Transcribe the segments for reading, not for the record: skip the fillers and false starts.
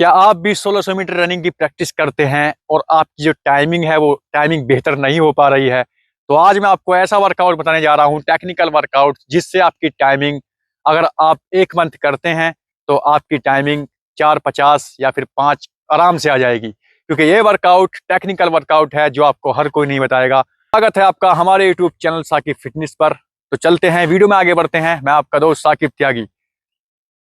क्या आप भी 1600 मीटर रनिंग की प्रैक्टिस करते हैं और आपकी जो टाइमिंग है वो टाइमिंग बेहतर नहीं हो पा रही है? तो आज मैं आपको ऐसा वर्कआउट बताने जा रहा हूँ, टेक्निकल वर्कआउट, जिससे आपकी टाइमिंग, अगर आप 1 मंथ करते हैं तो आपकी टाइमिंग 4:50 या फिर 5 आराम से आ जाएगी। क्योंकि ये वर्कआउट टेक्निकल वर्कआउट है जो आपको हर कोई नहीं बताएगा। स्वागत है आपका हमारे यूट्यूब चैनल साकिब फिटनेस पर। तो चलते हैं, वीडियो में आगे बढ़ते हैं। मैं आपका दोस्त साकिब त्यागी।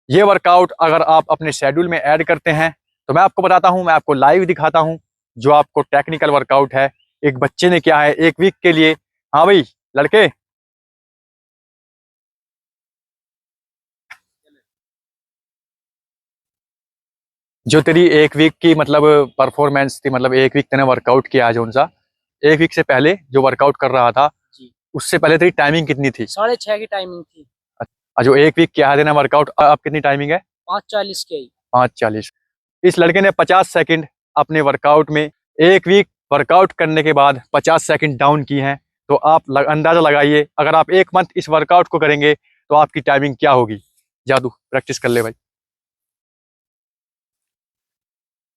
ये वर्कआउट अगर आप अपने शेड्यूल में ऐड करते हैं तो मैं आपको बताता हूं, मैं आपको लाइव दिखाता हूं जो आपको टेक्निकल वर्कआउट है। एक बच्चे ने किया है 1 वीक के लिए। हाँ भाई लड़के, जो तेरी 1 वीक की मतलब परफॉर्मेंस थी, मतलब 1 वीक तेने वर्कआउट किया है, जो सा 1 वीक से पहले जो वर्कआउट कर रहा था, जी उससे पहले तेरी टाइमिंग कितनी थी? 6:30 की टाइमिंग थी। जो 1 वीक किया है तेने वर्कआउट, अब कितनी टाइमिंग है? 5:40 की आई। 5:40। इस लड़के ने 50 सेकंड अपने वर्कआउट में, 1 वीक वर्कआउट करने के बाद 50 सेकंड डाउन की हैं। तो आप अंदाजा लगाइए, अगर आप 1 मंथ इस वर्कआउट को करेंगे तो आपकी टाइमिंग क्या होगी। जादू प्रैक्टिस कर ले भाई।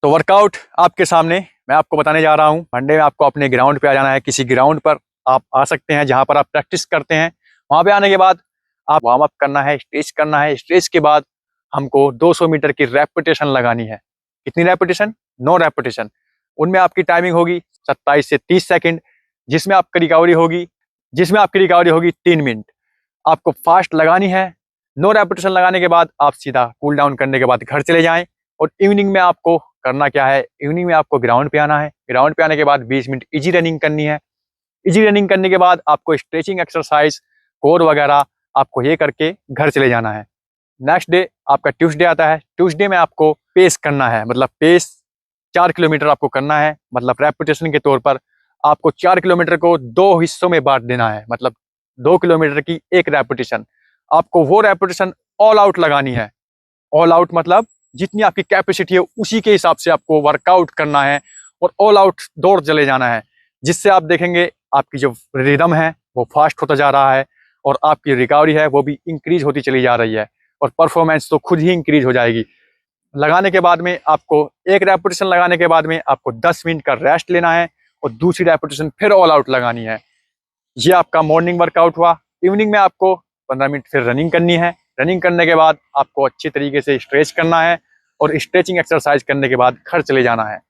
तो वर्कआउट आपके सामने मैं आपको बताने जा रहा हूँ। मंडे में आपको अपने ग्राउंड पे आ जाना है। किसी ग्राउंड पर आप आ सकते हैं जहां पर आप प्रैक्टिस करते हैं। वहां पे आने के बाद आप वार्म अप करना है, स्ट्रेच करना है। स्ट्रेच के बाद हमको 200 मीटर की रेपिटेशन लगानी है। कितनी रेपिटेशन? 9 रेपिटेशन। उनमें आपकी टाइमिंग होगी 27 से 30 सेकंड, जिसमें आपकी रिकवरी होगी 3 मिनट। आपको फास्ट लगानी है। 9 रेपिटेशन लगाने के बाद आप सीधा कूल डाउन करने के बाद घर चले जाएं। और इवनिंग में आपको करना क्या है, इवनिंग में आपको ग्राउंड पे आना है। ग्राउंड पे आने के बाद 20 मिनट इजी रनिंग करनी है। इजी रनिंग करने के बाद आपको स्ट्रेचिंग एक्सरसाइज, कोर वगैरह, आपको ये करके घर चले जाना है। नेक्स्ट डे आपका ट्यूसडे आता है। ट्यूसडे में आपको पेस करना है, मतलब पेस 4 किलोमीटर आपको करना है। मतलब रेपिटेशन के तौर पर आपको 4 किलोमीटर को 2 हिस्सों में बांट देना है। मतलब 2 किलोमीटर की एक रेपिटेशन। आपको वो रेपिटेशन ऑल आउट लगानी है। ऑल आउट मतलब जितनी आपकी कैपेसिटी है उसी के हिसाब से आपको वर्कआउट करना है और ऑल आउट दौड़ चले जाना है। जिससे आप देखेंगे आपकी जो रिदम है वो फास्ट होता जा रहा है और आपकी रिकवरी है वो भी इंक्रीज होती चली जा रही है और परफॉर्मेंस तो खुद ही इंक्रीज हो जाएगी। लगाने के बाद में आपको एक रेपिटेशन लगाने के बाद में आपको 10 मिनट का रेस्ट लेना है और दूसरी रेपिटेशन फिर ऑल आउट लगानी है। ये आपका मॉर्निंग वर्कआउट हुआ। इवनिंग में आपको 15 मिनट फिर रनिंग करनी है। रनिंग करने के बाद आपको अच्छी तरीके से स्ट्रेच करना है और स्ट्रेचिंग एक्सरसाइज करने के बाद घर चले जाना है।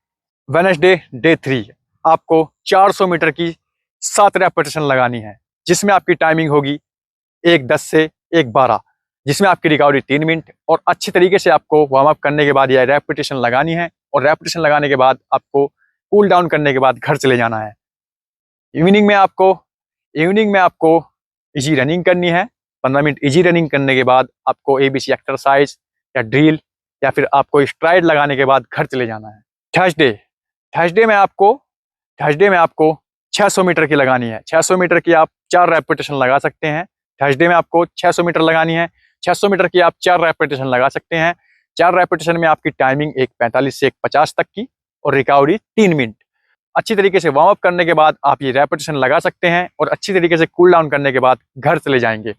वेडनेसडे डे 3 आपको 400 मीटर की 7 रेपिटेशन लगानी है, जिसमें आपकी टाइमिंग होगी 1:10 से 1:12, जिसमें आपकी रिकवरी 3 मिनट। और अच्छी तरीके से आपको वार्म अप करने के बाद यह रेपिटेशन लगानी है और रेपिटेशन लगाने के बाद आपको कूल डाउन करने के बाद घर चले जाना है। इवनिंग में आपको इवनिंग में आपको इजी रनिंग करनी है। 15 मिनट इजी रनिंग करने के बाद आपको एबीसी एक्सरसाइज या ड्रिल या फिर आपको स्ट्राइड लगाने के बाद घर चले जाना है। थर्सडे थर्सडे में आपको थर्सडे में आपको 600 मीटर की लगानी है। 600 मीटर की आप 4 रेपिटेशन लगा सकते हैं। थर्सडे में आपको 600 मीटर लगानी है। 600 मीटर की आप 4 रेपिटेशन लगा सकते हैं। 4 रेपिटेशन में आपकी टाइमिंग 1:45 से 1:50 तक की और रिकवरी 3 मिनट। अच्छी तरीके से वार्म अप करने के बाद आप ये रेपिटेशन लगा सकते हैं और अच्छी तरीके से कूल डाउन करने के बाद घर चले जाएंगे।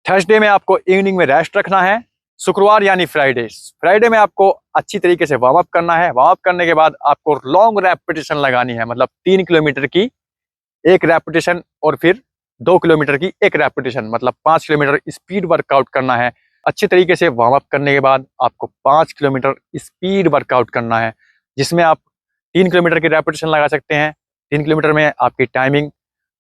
थर्सडे में आपको इवनिंग में रेस्ट रखना है। शुक्रवार यानी फ्राइडे में आपको अच्छी तरीके से वार्म अप करना है। वार्म अप करने के बाद आपको लॉन्ग रेपिटेशन लगानी है, मतलब 3 किलोमीटर की एक रेपिटेशन और फिर 2 किलोमीटर की एक रेपिटेशन, मतलब 5 किलोमीटर स्पीड वर्कआउट करना है। अच्छे तरीके से वार्म अप करने के बाद आपको 5 किलोमीटर स्पीड वर्कआउट करना है, जिसमें आप 3 किलोमीटर की रेपिटेशन लगा सकते हैं। 3 किलोमीटर में आपकी टाइमिंग,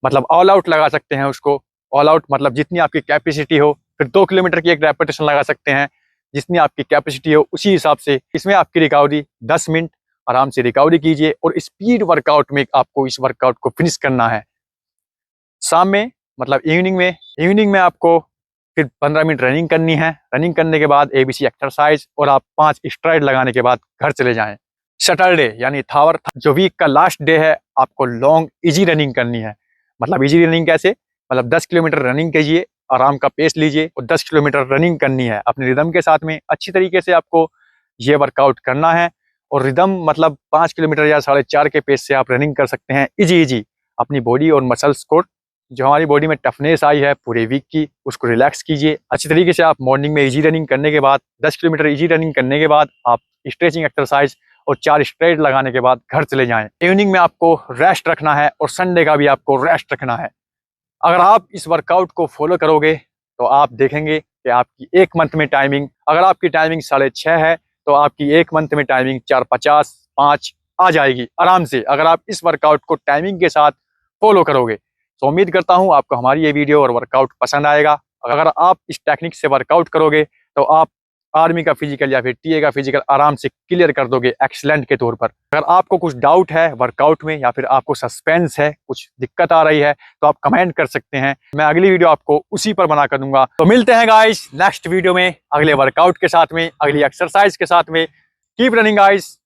मतलब ऑल आउट लगा सकते हैं उसको। ऑल आउट मतलब जितनी आपकी कैपेसिटी हो। फिर 2 किलोमीटर की एक रेपिटेशन लगा सकते हैं, जितनी आपकी कैपेसिटी हो उसी हिसाब से। इसमें आपकी रिकवरी 10 मिनट, आराम से रिकवरी कीजिए और स्पीड वर्कआउट में आपको इस वर्कआउट को फिनिश करना है। शाम में मतलब इवनिंग में आपको फिर 15 मिनट रनिंग करनी है। रनिंग करने के बाद एबीसी एक्सरसाइज और आप 5 स्ट्राइड लगाने के बाद घर चले जाएं। सैटरडे यानी थावर, जो वीक का लास्ट डे है, आपको लॉन्ग इजी रनिंग करनी है। मतलब इजी रनिंग कैसे? मतलब 10 किलोमीटर रनिंग कीजिए, आराम का पेस लीजिए और 10 किलोमीटर रनिंग करनी है अपने रिदम के साथ में। अच्छी तरीके से आपको ये वर्कआउट करना है और रिदम मतलब 5 किलोमीटर या 4.5 के पेस से आप रनिंग कर सकते हैं इजी अपनी बॉडी और मसल्स को जो हमारी बॉडी में टफनेस आई है पूरे वीक की, उसको रिलैक्स कीजिए अच्छी तरीके से। आप मॉर्निंग में इजी रनिंग करने के बाद 10 किलोमीटर इजी रनिंग करने के बाद आप स्ट्रेचिंग एक्सरसाइज और 4 स्ट्रेट लगाने के बाद घर चले जाएं। इवनिंग में आपको रेस्ट रखना है और संडे का भी आपको रेस्ट रखना है। अगर आप इस वर्कआउट को फॉलो करोगे तो आप देखेंगे कि आपकी एक मंथ में टाइमिंग, अगर आपकी टाइमिंग 6:30 है तो आपकी एक मंथ में टाइमिंग 4:50 5 आ जाएगी आराम से, अगर आप इस वर्कआउट को टाइमिंग के साथ फॉलो करोगे। तो उम्मीद करता हूं आपको हमारी ये वीडियो और वर्कआउट पसंद आएगा। अगर आप इस टेक्निक से वर्कआउट करोगे तो आप आर्मी का फिजिकल या फिर टीए का फिजिकल आराम से क्लियर कर दोगे एक्सीलेंट के तौर पर। अगर आपको कुछ डाउट है वर्कआउट में या फिर आपको सस्पेंस है, कुछ दिक्कत आ रही है, तो आप कमेंट कर सकते हैं। मैं अगली वीडियो आपको उसी पर बना कर दूंगा। तो मिलते हैं गाइस नेक्स्ट वीडियो में, अगले वर्कआउट के साथ में, अगली एक्सरसाइज के साथ में। Keep running guys.